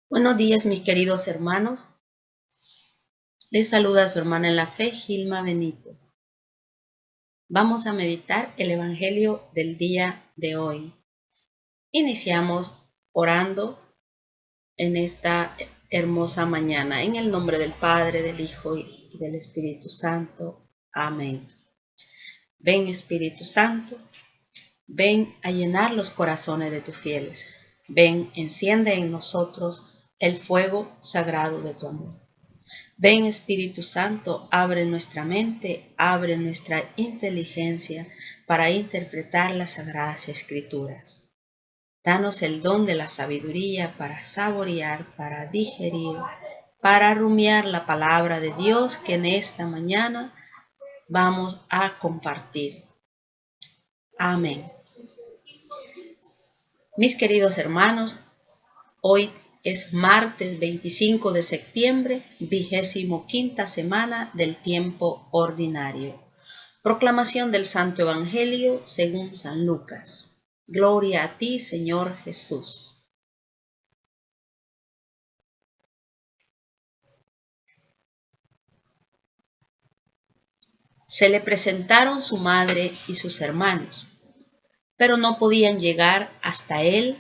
Buenos días, mis queridos hermanos. Les saluda su hermana en la fe, Gilma Benítez. Vamos a meditar el Evangelio del día de hoy. Iniciamos orando en esta hermosa mañana, en el nombre del Padre, del Hijo y del Espíritu Santo. Amén. Ven, Espíritu Santo, ven a llenar los corazones de tus fieles. Ven, enciende en nosotros el fuego sagrado de tu amor. Ven, Espíritu Santo, abre nuestra mente, abre nuestra inteligencia para interpretar las Sagradas Escrituras. Danos el don de la sabiduría para saborear, para digerir, para rumiar la palabra de Dios que en esta mañana vamos a compartir. Amén. Mis queridos hermanos, hoy es martes 25 de septiembre, 25ª semana del tiempo ordinario. Proclamación del Santo Evangelio según San Lucas. Gloria a ti, Señor Jesús. Se le presentaron su madre y sus hermanos, pero no podían llegar hasta él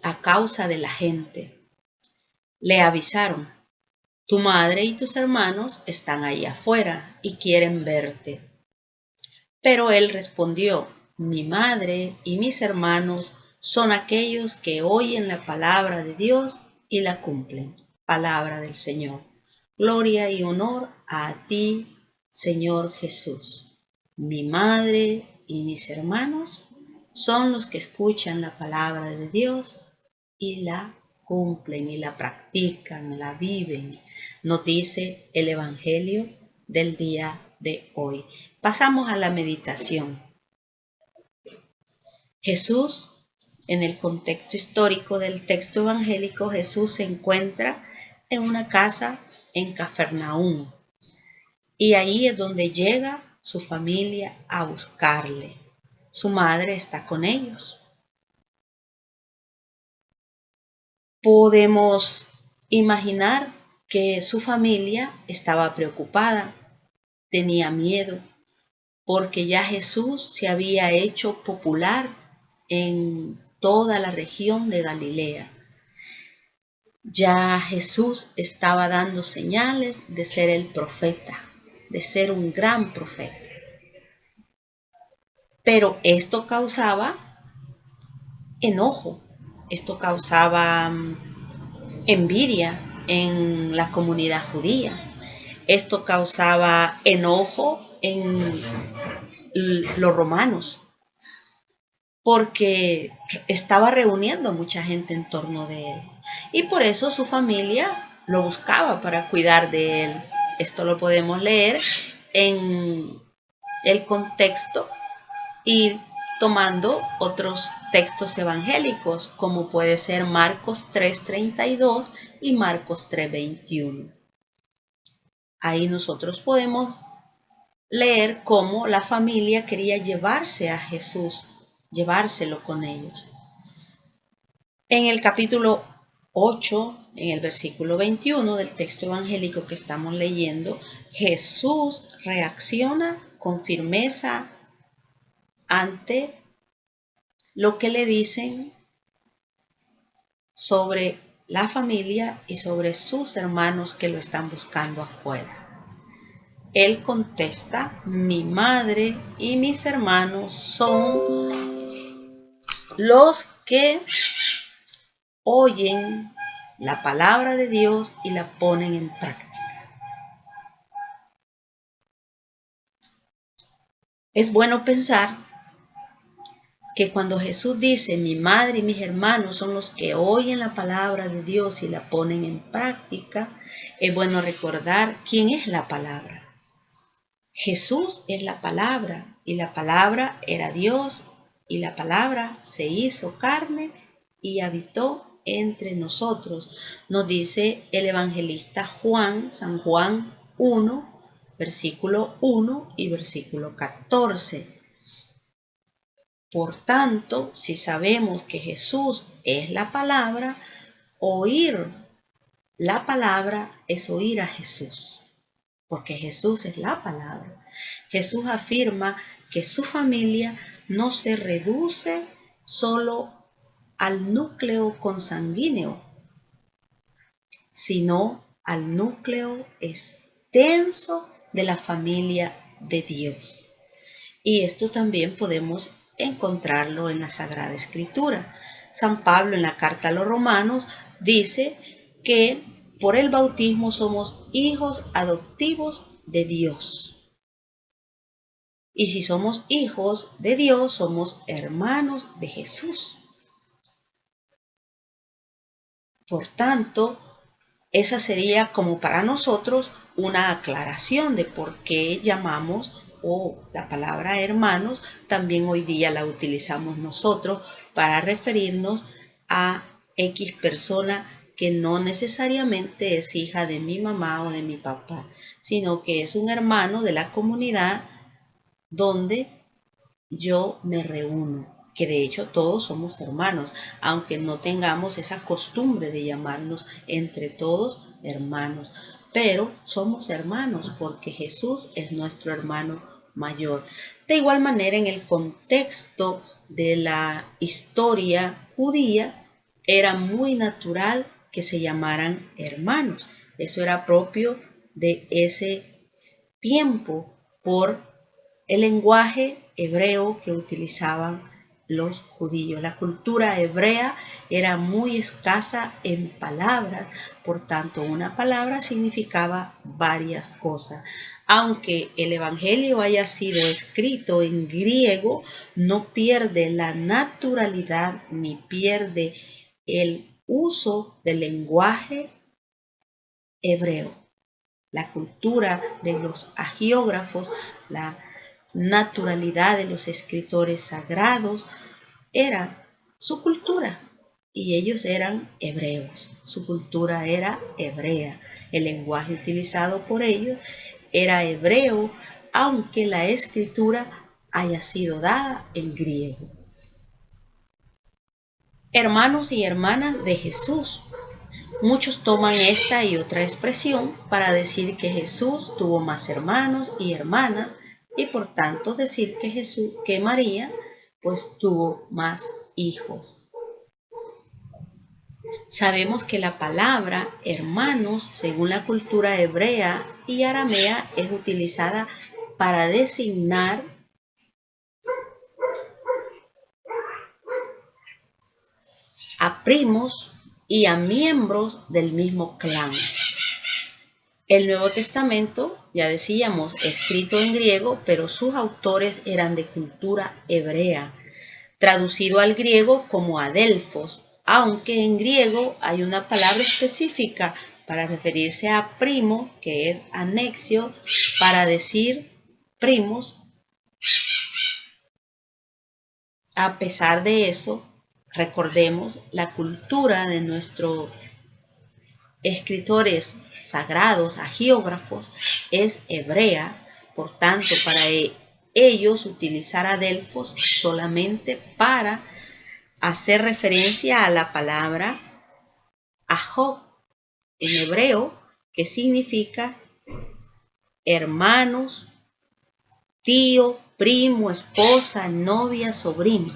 a causa de la gente. Le avisaron: tu madre y tus hermanos están ahí afuera y quieren verte. Pero él respondió: mi madre y mis hermanos son aquellos que oyen la palabra de Dios y la cumplen. Palabra del Señor. Gloria y honor a ti, Señor Jesús. Mi madre y mis hermanos son los que escuchan la palabra de Dios y la cumplen y la practican, la viven, nos dice el Evangelio del día de hoy. Pasamos a la meditación. Jesús, en el contexto histórico del texto evangélico, Jesús se encuentra en una casa en Cafarnaúm y ahí es donde llega su familia a buscarle. Su madre está con ellos. Podemos imaginar que su familia estaba preocupada, tenía miedo, porque ya Jesús se había hecho popular en toda la región de Galilea. Ya Jesús estaba dando señales de ser el profeta, de ser un gran profeta. Pero esto causaba enojo, esto causaba envidia en la comunidad judía. Esto causaba enojo en los romanos, porque estaba reuniendo a mucha gente en torno de él. Y por eso su familia lo buscaba para cuidar de él. Esto lo podemos leer en el contexto y tomando otros textos evangélicos, como puede ser Marcos 3:32 y Marcos 3:21. Ahí nosotros podemos leer cómo la familia quería llevarse a Jesús, llevárselo con ellos. En el capítulo 8, en el versículo 21 del texto evangélico que estamos leyendo, Jesús reacciona con firmeza ante lo que le dicen sobre la familia y sobre sus hermanos que lo están buscando afuera. Él contesta: mi madre y mis hermanos son los que oyen la palabra de Dios y la ponen en práctica. Es bueno pensar que cuando Jesús dice: mi madre y mis hermanos son los que oyen la palabra de Dios y la ponen en práctica, es bueno recordar quién es la palabra. Jesús es la palabra, y la palabra era Dios, y la palabra se hizo carne y habitó entre nosotros. Nos dice el evangelista Juan, San Juan 1, versículo 1 y versículo 14. Por tanto, si sabemos que Jesús es la palabra, oír la palabra es oír a Jesús, porque Jesús es la palabra. Jesús afirma que su familia no se reduce solo al núcleo consanguíneo, sino al núcleo extenso de la familia de Dios. Y esto también podemos encontrarlo en la Sagrada Escritura. San Pablo en la carta a los Romanos dice que por el bautismo somos hijos adoptivos de Dios. Y si somos hijos de Dios, somos hermanos de Jesús. Por tanto, esa sería como para nosotros una aclaración de por qué llamamos la palabra hermanos. También hoy día la utilizamos nosotros para referirnos a X persona que no necesariamente es hija de mi mamá o de mi papá, sino que es un hermano de la comunidad donde yo me reúno, que de hecho todos somos hermanos, aunque no tengamos esa costumbre de llamarnos entre todos hermanos, pero somos hermanos porque Jesús es nuestro hermano mayor. De igual manera, en el contexto de la historia judía, era muy natural que se llamaran hermanos. Eso era propio de ese tiempo por el lenguaje hebreo que utilizaban los judíos. La cultura hebrea era muy escasa en palabras, por tanto una palabra significaba varias cosas. Aunque el Evangelio haya sido escrito en griego, no pierde la naturalidad ni pierde el uso del lenguaje hebreo. La cultura de los hagiógrafos, la naturalidad de los escritores sagrados era su cultura, y ellos eran hebreos. Su cultura era hebrea. El lenguaje utilizado por ellos era hebreo, aunque la escritura haya sido dada en griego. Hermanos y hermanas de Jesús. Muchos toman esta y otra expresión para decir que Jesús tuvo más hermanos y hermanas, y por tanto decir que María pues tuvo más hijos. Sabemos que la palabra hermanos, según la cultura hebrea y aramea, es utilizada para designar a primos y a miembros del mismo clan. El Nuevo Testamento, ya decíamos, escrito en griego, pero sus autores eran de cultura hebrea, traducido al griego como adelfos, aunque en griego hay una palabra específica para referirse a primo, que es anexio, para decir primos. A pesar de eso, recordemos la cultura de nuestros escritores sagrados, hagiógrafos, es hebrea. Por tanto, para ellos utilizar adelfos solamente para hacer referencia a la palabra ahog en hebreo, que significa hermanos, tío, primo, esposa, novia, sobrino.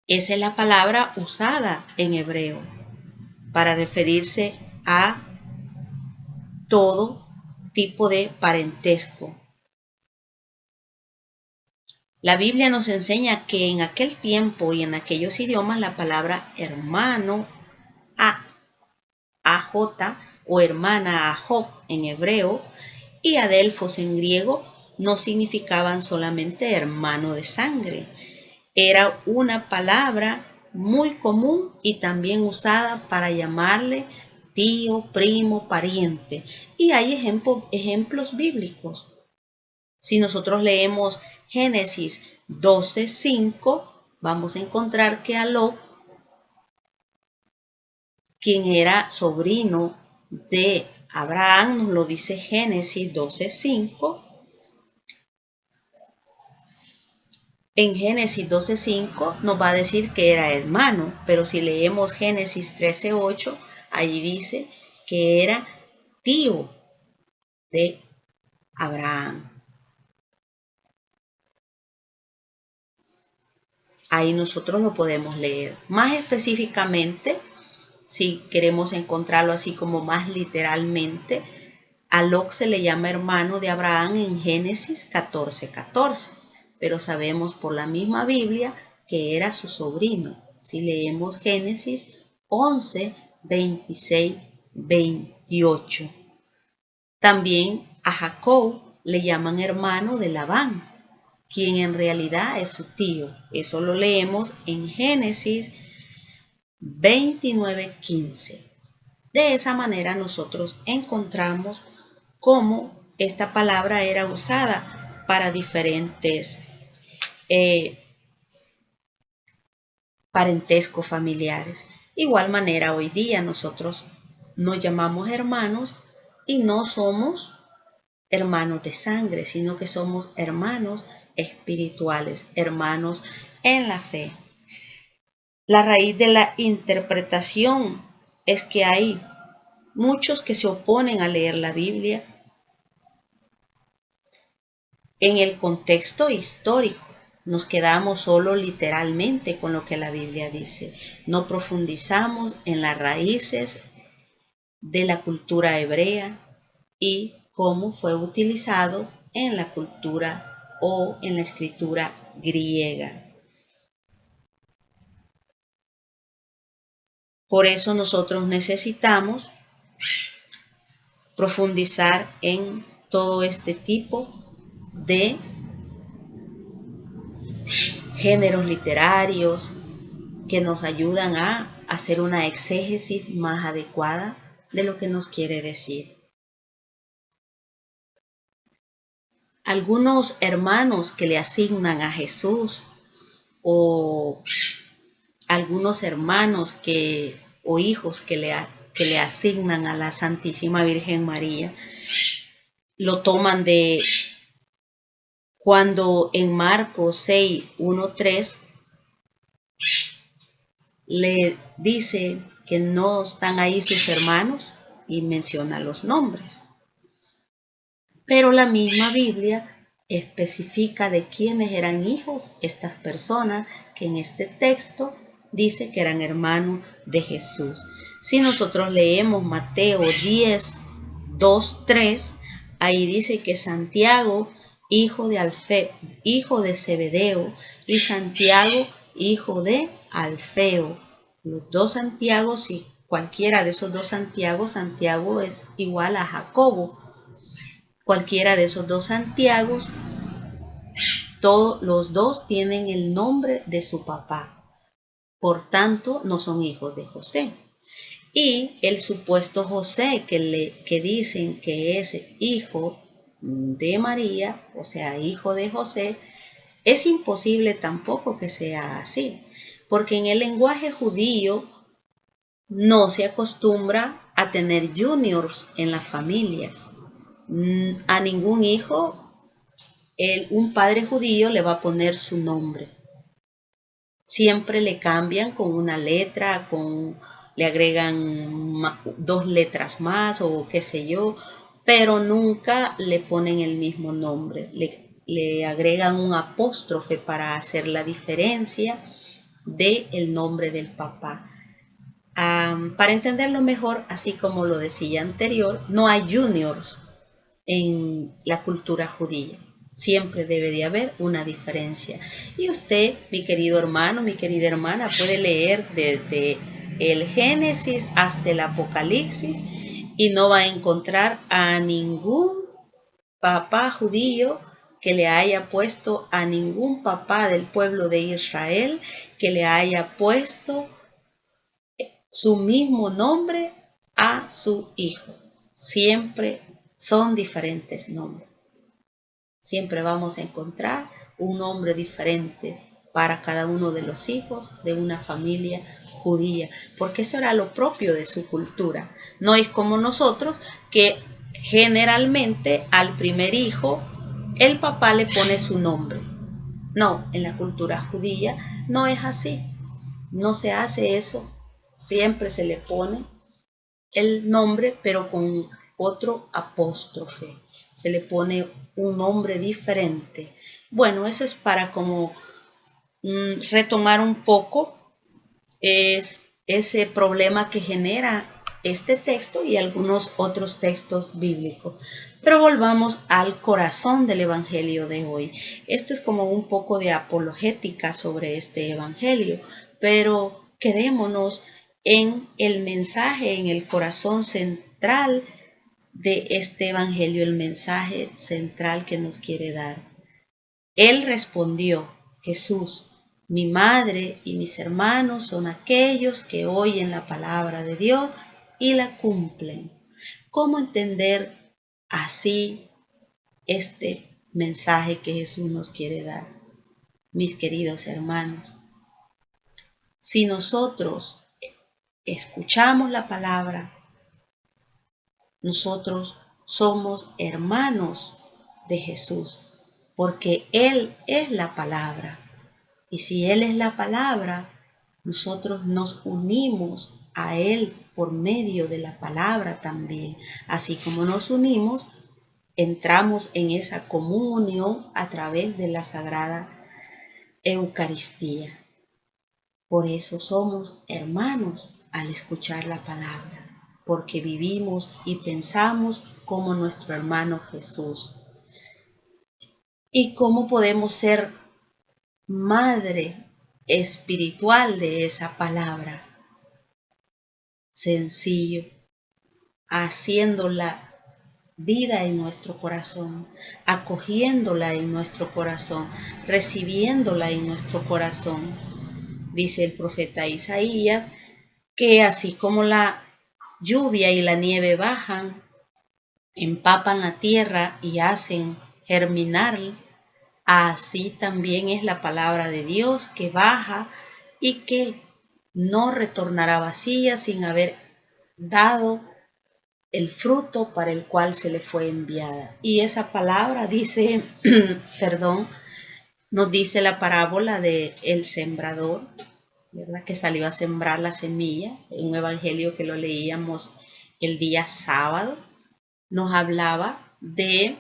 Esa es la palabra usada en hebreo para referirse a todo tipo de parentesco. La Biblia nos enseña que en aquel tiempo y en aquellos idiomas la palabra hermano, AJ, o hermana, ahok en hebreo, y adelfos en griego no significaban solamente hermano de sangre. Era una palabra muy común y también usada para llamarle tío, primo, pariente. Y hay ejemplos bíblicos. Si nosotros leemos Génesis 12:5, vamos a encontrar que Aló, quien era sobrino de Abraham, nos lo dice Génesis 12:5, En Génesis 12:5 nos va a decir que era hermano, pero si leemos Génesis 13:8, allí dice que era tío de Abraham. Ahí nosotros lo podemos leer. Más específicamente, si queremos encontrarlo así como más literalmente, a Lot se le llama hermano de Abraham en Génesis 14:14, pero sabemos por la misma Biblia que era su sobrino. Si leemos Génesis 11, 26, 28. También a Jacob le llaman hermano de Labán, quien en realidad es su tío. Eso lo leemos en Génesis 29:15. De esa manera nosotros encontramos cómo esta palabra era usada para diferentes parentescos familiares. Igual manera hoy día nosotros nos llamamos hermanos y no somos hermanos de sangre, sino que somos hermanos espirituales, hermanos en la fe. La raíz de la interpretación es que hay muchos que se oponen a leer la Biblia en el contexto histórico. Nos quedamos solo literalmente con lo que la Biblia dice. No profundizamos en las raíces de la cultura hebrea y cómo fue utilizado en la cultura o en la escritura griega. Por eso nosotros necesitamos profundizar en todo este tipo de géneros literarios que nos ayudan a hacer una exégesis más adecuada de lo que nos quiere decir. Algunos hermanos que le asignan a Jesús o algunos hermanos o hijos que le asignan a la Santísima Virgen María lo toman de cuando en Marcos 6:1-3 le dice que no están ahí sus hermanos y menciona los nombres. Pero la misma Biblia especifica de quiénes eran hijos estas personas que en este texto dice que eran hermanos de Jesús. Si nosotros leemos Mateo 10:2-3, ahí dice que Santiago, hijo de Zebedeo, y Santiago, hijo de Alfeo. Los dos Santiagos, si cualquiera de esos dos Santiago es igual a Jacobo. Cualquiera de esos dos Santiagos, todos los dos tienen el nombre de su papá. Por tanto, no son hijos de José. Y el supuesto José que dicen que es hijo de María, o sea, hijo de José, es imposible tampoco que sea así, porque en el lenguaje judío no se acostumbra a tener juniors en las familias. A ningún hijo un padre judío le va a poner su nombre. Siempre le cambian con una letra, le agregan 2 letras más o qué sé yo, pero nunca le ponen el mismo nombre. Le agregan un apóstrofe para hacer la diferencia del nombre del papá. Para entenderlo mejor, así como lo decía anterior, no hay juniors en la cultura judía. Siempre debe de haber una diferencia. Y usted, mi querido hermano, mi querida hermana, puede leer desde el Génesis hasta el Apocalipsis y no va a encontrar a ningún papá judío que le haya puesto, a ningún papá del pueblo de Israel que le haya puesto su mismo nombre a su hijo. Siempre son diferentes nombres. Siempre vamos a encontrar un nombre diferente para cada uno de los hijos de una familia judía, porque eso era lo propio de su cultura. No es como nosotros, que generalmente al primer hijo el papá le pone su nombre, No, en la cultura judía no es así. No se hace eso. Siempre se le pone el nombre, pero con otro apóstrofe. Se le pone un nombre diferente. Bueno, eso es para como retomar un poco ese problema que genera este texto y algunos otros textos bíblicos. Pero volvamos al corazón del evangelio de hoy. Esto es como un poco de apologética sobre este evangelio, pero quedémonos en el mensaje, en el corazón central de este evangelio, el mensaje central que nos quiere dar. Él respondió, Jesús: mi madre y mis hermanos son aquellos que oyen la palabra de Dios y la cumplen. ¿Cómo entender así este mensaje que Jesús nos quiere dar? Mis queridos hermanos, si nosotros escuchamos la palabra, nosotros somos hermanos de Jesús, porque Él es la palabra. Y si Él es la palabra, nosotros nos unimos a Él por medio de la palabra también. Así como nos unimos, entramos en esa comunión a través de la Sagrada Eucaristía. Por eso somos hermanos al escuchar la palabra, porque vivimos y pensamos como nuestro hermano Jesús. ¿Y cómo podemos ser madre espiritual de esa palabra? Sencillo, haciéndola vida en nuestro corazón, acogiéndola en nuestro corazón, recibiéndola en nuestro corazón. Dice el profeta Isaías que así como la lluvia y la nieve bajan, empapan la tierra y hacen germinar, así también es la palabra de Dios que baja y que no retornará vacía sin haber dado el fruto para el cual se le fue enviada. Y esa palabra dice, nos dice la parábola de el sembrador, ¿verdad? Que salió a sembrar la semilla, en un evangelio que lo leíamos el día sábado. Nos hablaba de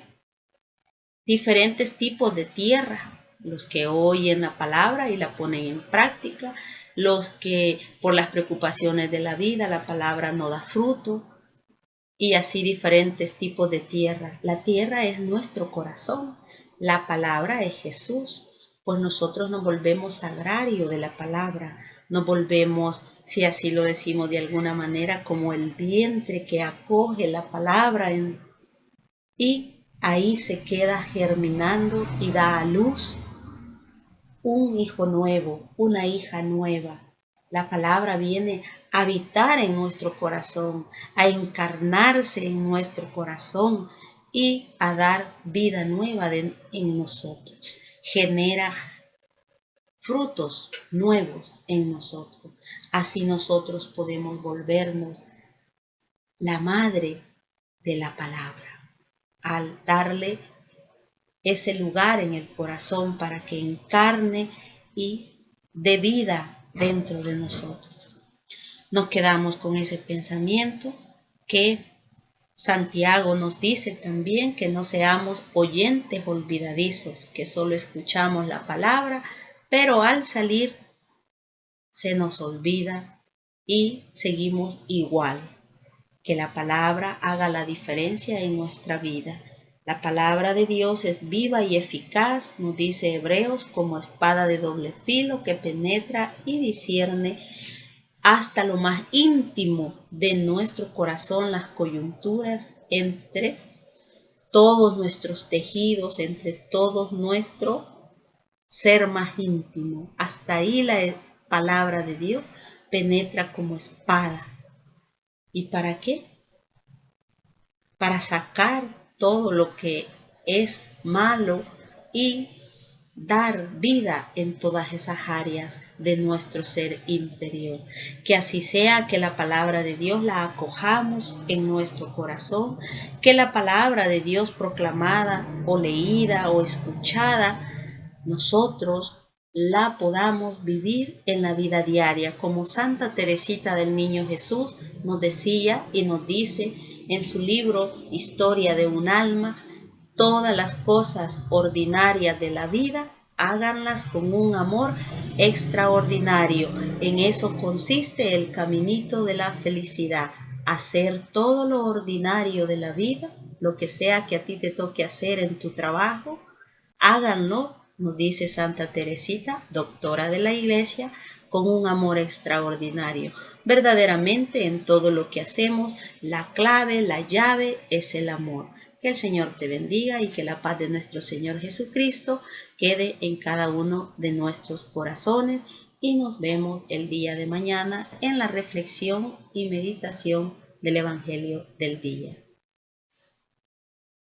diferentes tipos de tierra, los que oyen la palabra y la ponen en práctica, los que por las preocupaciones de la vida la palabra no da fruto, y así diferentes tipos de tierra. La tierra es nuestro corazón, la palabra es Jesús, pues nosotros nos volvemos sagrario de la palabra, nos volvemos, si así lo decimos de alguna manera, como el vientre que acoge la palabra y ahí se queda germinando y da a luz un hijo nuevo, una hija nueva. La palabra viene a habitar en nuestro corazón, a encarnarse en nuestro corazón y a dar vida nueva en nosotros. Genera frutos nuevos en nosotros. Así nosotros podemos volvernos la madre de la palabra, al darle ese lugar en el corazón para que encarne y dé vida dentro de nosotros. Nos quedamos con ese pensamiento que Santiago nos dice también, que no seamos oyentes olvidadizos, que solo escuchamos la palabra, pero al salir se nos olvida y seguimos igual. Que la palabra haga la diferencia en nuestra vida. La palabra de Dios es viva y eficaz, nos dice Hebreos, como espada de doble filo que penetra y discierne hasta lo más íntimo de nuestro corazón, las coyunturas entre todos nuestros tejidos, entre todo nuestro ser más íntimo. Hasta ahí la palabra de Dios penetra como espada. ¿Y para qué? Para sacar todo lo que es malo y dar vida en todas esas áreas de nuestro ser interior. Que así sea, que la palabra de Dios la acojamos en nuestro corazón, que la palabra de Dios proclamada o leída o escuchada nosotros la podamos vivir en la vida diaria, como Santa Teresita del Niño Jesús nos decía y nos dice en su libro Historia de un alma: todas las cosas ordinarias de la vida, háganlas con un amor extraordinario. En eso consiste el caminito de la felicidad, hacer todo lo ordinario de la vida, lo que sea que a ti te toque hacer en tu trabajo, háganlo, nos dice Santa Teresita, doctora de la Iglesia, con un amor extraordinario. Verdaderamente en todo lo que hacemos, la clave, la llave es el amor. Que el Señor te bendiga y que la paz de nuestro Señor Jesucristo quede en cada uno de nuestros corazones, y nos vemos el día de mañana en la reflexión y meditación del Evangelio del día.